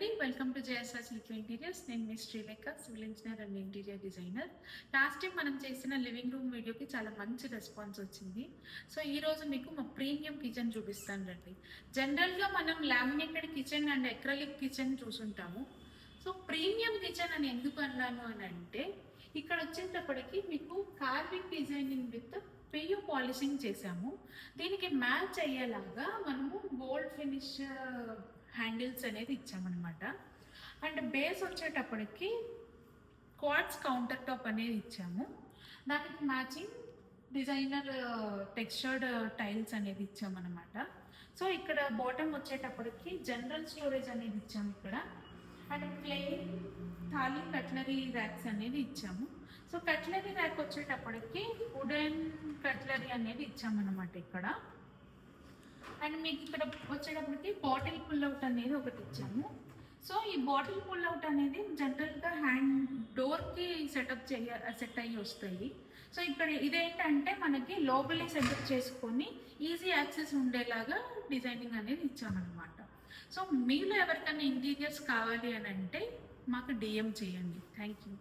Welcome to JSR silk interiors. నేను మీ Srilekha, civil engineer and interior designer. Last time మనం చేసిన లివింగ్ రూమ్ వీడియోకి చాలా మంచి రెస్పాన్స్ వచ్చింది. సో ఈ రోజు మీకు మా ప్రీమియం కిచెన్ చూపిస్తాను రండి. జనరల్గా మనం laminated kitchen and acrylic kitchen చూసుంటాము. సో ప్రీమియం కిచెన్ అని ఎందుకు అన్నాను అని అంటే, ఇక్కడ వచ్చేటప్పటికి మీకు carving designing with PU polishing చేసాము. దీనికి మ్యాచ్ అయ్యేలాగా మనము గోల్డ్ ఫినిష్ హ్యాండిల్స్ అనేది ఇచ్చామన్నమాట. అండ్ బేస్ వచ్చేటప్పటికి క్వార్ట్స్ కౌంటర్ టాప్ అనేది ఇచ్చాము. దానికి మ్యాచింగ్ డిజైనర్ టెక్స్చర్డ్ టైల్స్ అనేది ఇచ్చామన్నమాట. సో ఇక్కడ బాటమ్ వచ్చేటప్పటికి జనరల్ స్టోరేజ్ అనేది ఇచ్చాము ఇక్కడ. And plain thali cutlery racks అనేది ఇచ్చాము. సో కట్లరీ ర్యాక్ వచ్చేటప్పటికి వుడెన్ కట్లరీ అనేది ఇచ్చామన్నమాట ఇక్కడ. అండ్ మీకు ఇక్కడ వచ్చేటప్పటికి బాటిల్ పుల్అవుట్ అనేది ఒకటి ఇచ్చాము. సో ఈ బాటిల్ పుల్అవుట్ అనేది జనరల్గా హ్యాండ్ డోర్కి సెట్ అయ్యి వస్తాయి. సో ఇక్కడ ఇదేంటంటే మనకి లోపలే సెటప్ చేసుకొని ఈజీ యాక్సెస్ ఉండేలాగా డిజైనింగ్ అనేది ఇచ్చామన్నమాట. సో మీలో ఎవరికైనా ఇంటీరియర్స్ కావాలి అని అంటే మాకు డిఎం చేయండి. Thank you.